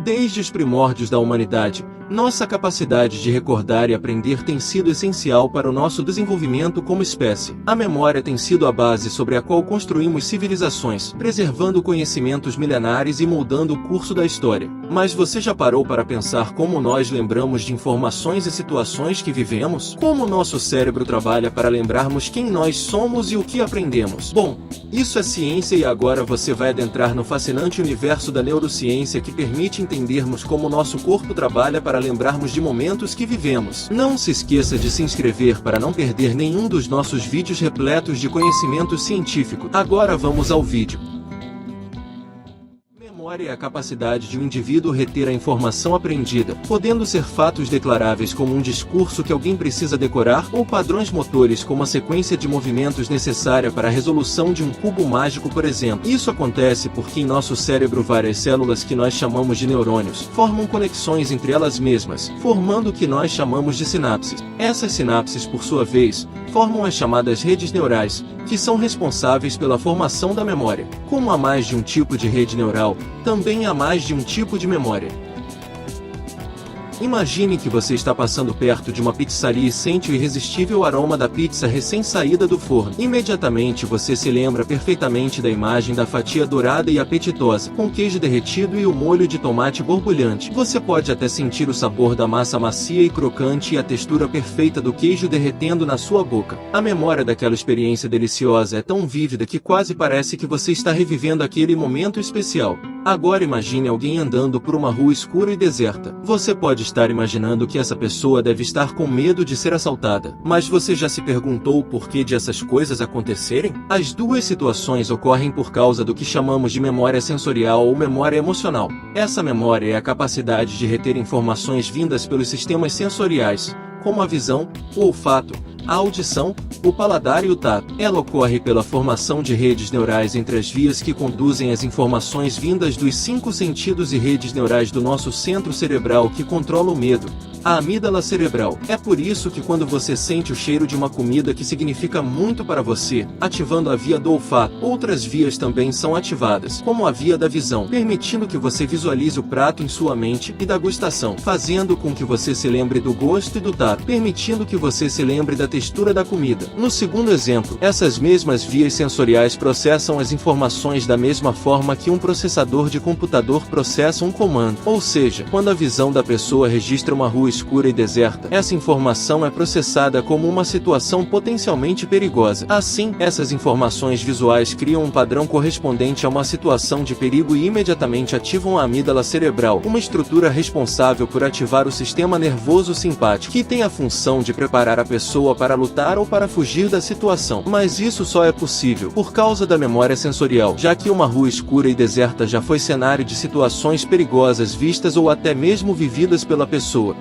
Desde os primórdios da humanidade, nossa capacidade de recordar e aprender tem sido essencial para o nosso desenvolvimento como espécie. A memória tem sido a base sobre a qual construímos civilizações, preservando conhecimentos milenares e moldando o curso da história. Mas você já parou para pensar como nós lembramos de informações e situações que vivemos? Como nosso cérebro trabalha para lembrarmos quem nós somos e o que aprendemos? Bom, isso é ciência e agora você vai adentrar no fascinante universo da neurociência que permite entendermos como nosso corpo trabalha para lembrarmos de momentos que vivemos. Não se esqueça de se inscrever para não perder nenhum dos nossos vídeos repletos de conhecimento científico. Agora vamos ao vídeo. Memória é a capacidade de um indivíduo reter a informação aprendida, podendo ser fatos declaráveis como um discurso que alguém precisa decorar ou padrões motores como a sequência de movimentos necessária para a resolução de um cubo mágico, por exemplo. Isso acontece porque em nosso cérebro várias células que nós chamamos de neurônios formam conexões entre elas mesmas, formando o que nós chamamos de sinapses. Essas sinapses, por sua vez, formam as chamadas redes neurais, que são responsáveis pela formação da memória. Como há mais de um tipo de rede neural, também há mais de um tipo de memória. Imagine que você está passando perto de uma pizzaria e sente o irresistível aroma da pizza recém-saída do forno. Imediatamente você se lembra perfeitamente da imagem da fatia dourada e apetitosa, com queijo derretido e o molho de tomate borbulhante. Você pode até sentir o sabor da massa macia e crocante e a textura perfeita do queijo derretendo na sua boca. A memória daquela experiência deliciosa é tão vívida que quase parece que você está revivendo aquele momento especial. Agora imagine alguém andando por uma rua escura e deserta. Você pode estar imaginando que essa pessoa deve estar com medo de ser assaltada. Mas você já se perguntou o porquê de essas coisas acontecerem? As duas situações ocorrem por causa do que chamamos de memória sensorial ou memória emocional. Essa memória é a capacidade de reter informações vindas pelos sistemas sensoriais, como a visão, o olfato, a audição, o paladar e o tato. Ela ocorre pela formação de redes neurais entre as vias que conduzem as informações vindas dos 5 sentidos e redes neurais do nosso centro cerebral que controla o medo, a amígdala cerebral. É por isso que quando você sente o cheiro de uma comida que significa muito para você, ativando a via do olfato, outras vias também são ativadas, como a via da visão, permitindo que você visualize o prato em sua mente, e da gustação, fazendo com que você se lembre do gosto e do tato, permitindo que você se lembre da textura da comida. No segundo exemplo, essas mesmas vias sensoriais processam as informações da mesma forma que um processador de computador processa um comando. Ou seja, quando a visão da pessoa registra uma rua escura e deserta, essa informação é processada como uma situação potencialmente perigosa. Assim, essas informações visuais criam um padrão correspondente a uma situação de perigo e imediatamente ativam a amígdala cerebral, uma estrutura responsável por ativar o sistema nervoso simpático, que tem a função de preparar a pessoa para lutar ou para fugir da situação. Mas isso só é possível por causa da memória sensorial, já que uma rua escura e deserta já foi cenário de situações perigosas vistas ou até mesmo vividas pela pessoa.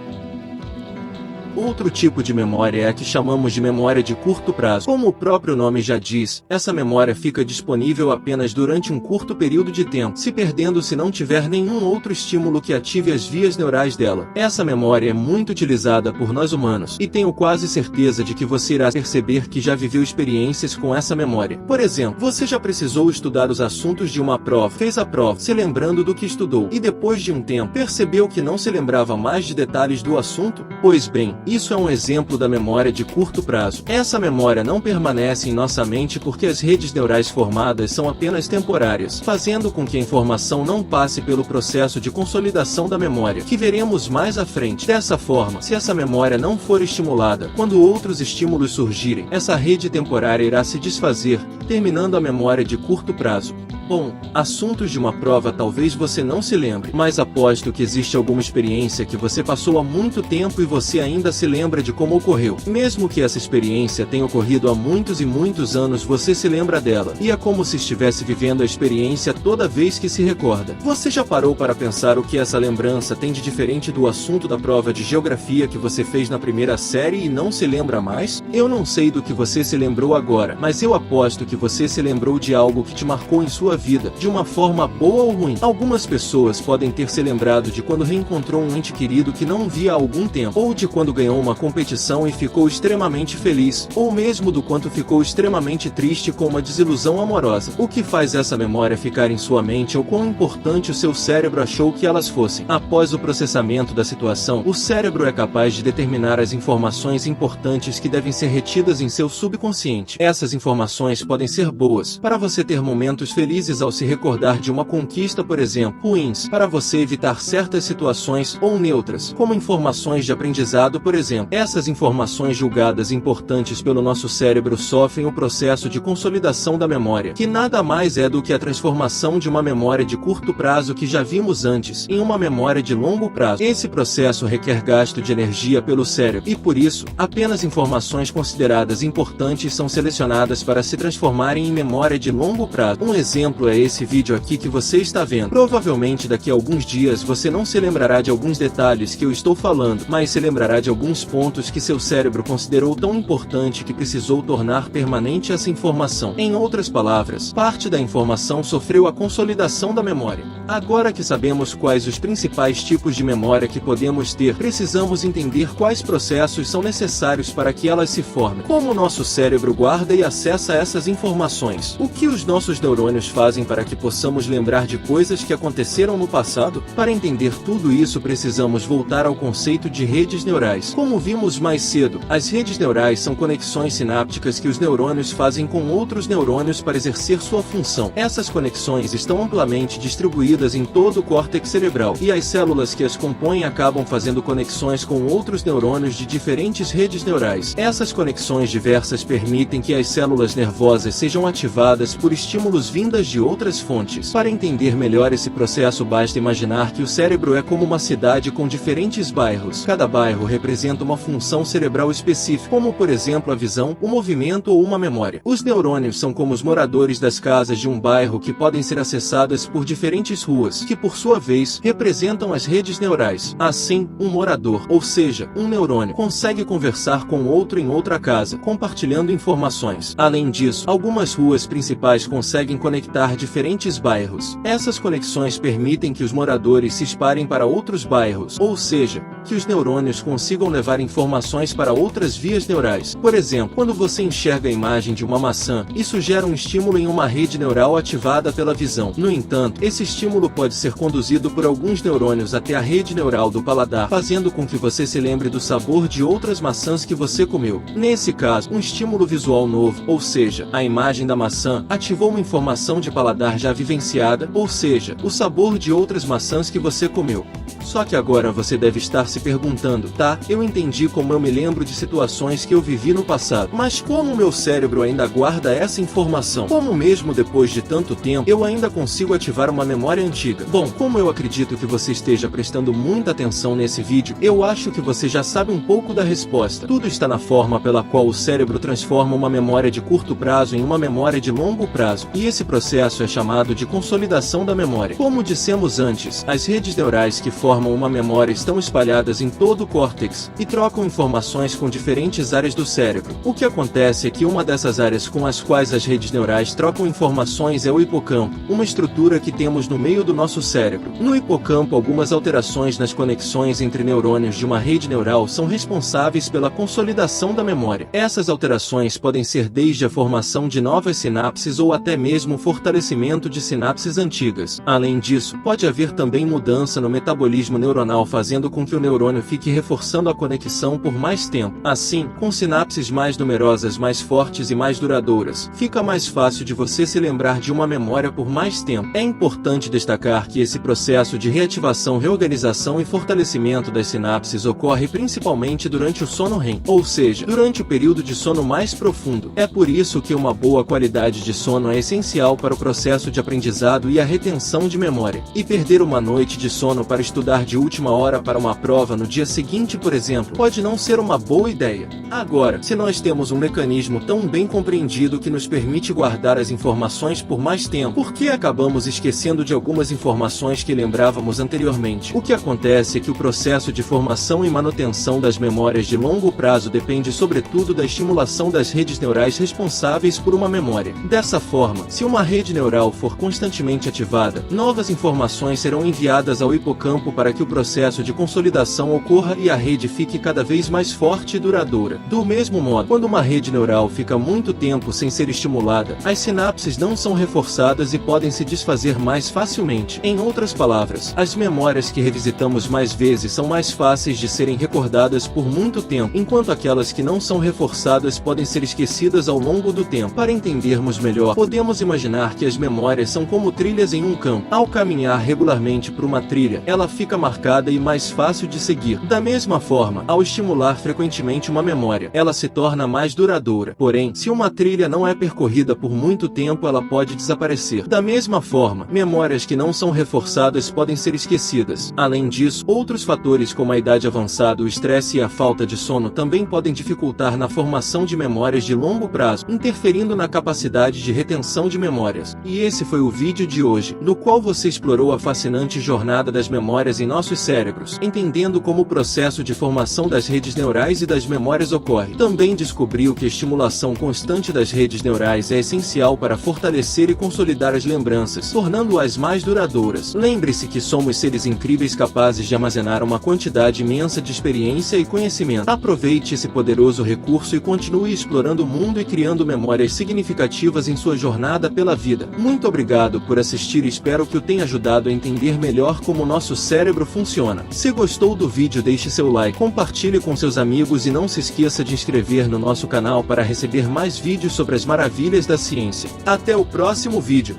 Outro tipo de memória é a que chamamos de memória de curto prazo. Como o próprio nome já diz, essa memória fica disponível apenas durante um curto período de tempo, se perdendo se não tiver nenhum outro estímulo que ative as vias neurais dela. Essa memória é muito utilizada por nós humanos, e tenho quase certeza de que você irá perceber que já viveu experiências com essa memória. Por exemplo, você já precisou estudar os assuntos de uma prova, fez a prova, se lembrando do que estudou, e depois de um tempo, percebeu que não se lembrava mais de detalhes do assunto? Pois bem, isso é um exemplo da memória de curto prazo. Essa memória não permanece em nossa mente porque as redes neurais formadas são apenas temporárias, fazendo com que a informação não passe pelo processo de consolidação da memória, que veremos mais à frente. Dessa forma, se essa memória não for estimulada, quando outros estímulos surgirem, essa rede temporária irá se desfazer, terminando a memória de curto prazo. Bom, assuntos de uma prova talvez você não se lembre, mas aposto que existe alguma experiência que você passou há muito tempo e você ainda se lembra de como ocorreu. Mesmo que essa experiência tenha ocorrido há muitos e muitos anos, você se lembra dela, e é como se estivesse vivendo a experiência toda vez que se recorda. Você já parou para pensar o que essa lembrança tem de diferente do assunto da prova de geografia que você fez na primeira série e não se lembra mais? Eu não sei do que você se lembrou agora, mas eu aposto que você se lembrou de algo que te marcou em sua vida, de uma forma boa ou ruim. Algumas pessoas podem ter se lembrado de quando reencontrou um ente querido que não via há algum tempo, ou de quando ganhou uma competição e ficou extremamente feliz, ou mesmo do quanto ficou extremamente triste com uma desilusão amorosa. O que faz essa memória ficar em sua mente ou quão importante o seu cérebro achou que elas fossem. Após o processamento da situação, o cérebro é capaz de determinar as informações importantes que devem ser retidas em seu subconsciente. Essas informações podem ser boas, para você ter momentos felizes ao se recordar de uma conquista, por exemplo, ruins, para você evitar certas situações, ou neutras, como informações de aprendizado, por exemplo. Essas informações julgadas importantes pelo nosso cérebro sofrem o processo de consolidação da memória, que nada mais é do que a transformação de uma memória de curto prazo que já vimos antes, em uma memória de longo prazo. Esse processo requer gasto de energia pelo cérebro, e por isso, apenas informações consideradas importantes são selecionadas para se transformarem em memória de longo prazo. Um exemplo é esse vídeo aqui que você está vendo. Provavelmente daqui a alguns dias você não se lembrará de alguns detalhes que eu estou falando, mas se lembrará de alguns pontos que seu cérebro considerou tão importante que precisou tornar permanente essa informação. Em outras palavras, parte da informação sofreu a consolidação da memória. Agora que sabemos quais os principais tipos de memória que podemos ter, precisamos entender quais processos são necessários para que elas se formem. Como o nosso cérebro guarda e acessa essas informações? O que os nossos neurônios fazem para que possamos lembrar de coisas que aconteceram no passado? Para entender tudo isso, precisamos voltar ao conceito de redes neurais. Como vimos mais cedo, as redes neurais são conexões sinápticas que os neurônios fazem com outros neurônios para exercer sua função. Essas conexões estão amplamente distribuídas em todo o córtex cerebral, e as células que as compõem acabam fazendo conexões com outros neurônios de diferentes redes neurais. Essas conexões diversas permitem que as células nervosas sejam ativadas por estímulos vindas de outras fontes. Para entender melhor esse processo, basta imaginar que o cérebro é como uma cidade com diferentes bairros. Cada bairro representa uma função cerebral específica, como por exemplo a visão, o movimento ou uma memória. Os neurônios são como os moradores das casas de um bairro que podem ser acessadas por diferentes ruas, que por sua vez representam as redes neurais. Assim, um morador, ou seja, um neurônio, consegue conversar com outro em outra casa, compartilhando informações. Além disso, algumas ruas principais conseguem conectar diferentes bairros. Essas conexões permitem que os moradores se espalhem para outros bairros, ou seja, que os neurônios consigam levar informações para outras vias neurais. Por exemplo, quando você enxerga a imagem de uma maçã, isso gera um estímulo em uma rede neural ativada pela visão. No entanto, esse estímulo pode ser conduzido por alguns neurônios até a rede neural do paladar, fazendo com que você se lembre do sabor de outras maçãs que você comeu. Nesse caso, um estímulo visual novo, ou seja, a imagem da maçã, ativou uma informação de paladar já vivenciada, ou seja, o sabor de outras maçãs que você comeu. Só que agora você deve estar se perguntando, tá, eu entendi como eu me lembro de situações que eu vivi no passado, mas como o meu cérebro ainda guarda essa informação? Como mesmo depois de tanto tempo, eu ainda consigo ativar uma memória antiga? Bom, como eu acredito que você esteja prestando muita atenção nesse vídeo, eu acho que você já sabe um pouco da resposta. Tudo está na forma pela qual o cérebro transforma uma memória de curto prazo em uma memória de longo prazo, e esse processo é chamado de consolidação da memória. Como dissemos antes, as redes neurais que formam uma memória estão espalhadas em todo o córtex, e trocam informações com diferentes áreas do cérebro. O que acontece é que uma dessas áreas com as quais as redes neurais trocam informações é o hipocampo, uma estrutura que temos no meio do nosso cérebro. No hipocampo, algumas alterações nas conexões entre neurônios de uma rede neural são responsáveis pela consolidação da memória. Essas alterações podem ser desde a formação de novas sinapses ou até mesmo o fortalecimento de sinapses antigas. Além disso, pode haver também mudança no metabolismo neuronal, fazendo com que o neurônio fique reforçando a conexão por mais tempo. Assim, com sinapses mais numerosas, mais fortes e mais duradouras, fica mais fácil de você se lembrar de uma memória por mais tempo. É importante destacar que esse processo de reativação, reorganização e fortalecimento das sinapses ocorre principalmente durante o sono REM, ou seja, durante o período de sono mais profundo. É por isso que uma boa qualidade de sono é essencial para o processo de aprendizado e a retenção de memória. E perder uma noite de sono para estudar de última hora para uma prova no dia seguinte, por exemplo, pode não ser uma boa ideia. Agora, se nós temos um mecanismo tão bem compreendido que nos permite guardar as informações por mais tempo, por que acabamos esquecendo de algumas informações que lembrávamos anteriormente? O que acontece é que o processo de formação e manutenção das memórias de longo prazo depende sobretudo da estimulação das redes neurais responsáveis por uma memória. Dessa forma, se uma rede rede neural for constantemente ativada, novas informações serão enviadas ao hipocampo para que o processo de consolidação ocorra e a rede fique cada vez mais forte e duradoura. Do mesmo modo, quando uma rede neural fica muito tempo sem ser estimulada, as sinapses não são reforçadas e podem se desfazer mais facilmente. Em outras palavras, as memórias que revisitamos mais vezes são mais fáceis de serem recordadas por muito tempo, enquanto aquelas que não são reforçadas podem ser esquecidas ao longo do tempo. Para entendermos melhor, podemos imaginar que as memórias são como trilhas em um campo. Ao caminhar regularmente por uma trilha, ela fica marcada e mais fácil de seguir. Da mesma forma, ao estimular frequentemente uma memória, ela se torna mais duradoura. Porém, se uma trilha não é percorrida por muito tempo, ela pode desaparecer. Da mesma forma, memórias que não são reforçadas podem ser esquecidas. Além disso, outros fatores como a idade avançada, o estresse e a falta de sono também podem dificultar na formação de memórias de longo prazo, interferindo na capacidade de retenção de memórias. E esse foi o vídeo de hoje, no qual você explorou a fascinante jornada das memórias em nossos cérebros, entendendo como o processo de formação das redes neurais e das memórias ocorre. Também descobriu que a estimulação constante das redes neurais é essencial para fortalecer e consolidar as lembranças, tornando-as mais duradouras. Lembre-se que somos seres incríveis capazes de armazenar uma quantidade imensa de experiência e conhecimento. Aproveite esse poderoso recurso e continue explorando o mundo e criando memórias significativas em sua jornada pela vida. Muito obrigado por assistir e espero que o tenha ajudado a entender melhor como o nosso cérebro funciona. Se gostou do vídeo, deixe seu like, compartilhe com seus amigos e não se esqueça de inscrever no nosso canal para receber mais vídeos sobre as maravilhas da ciência. Até o próximo vídeo!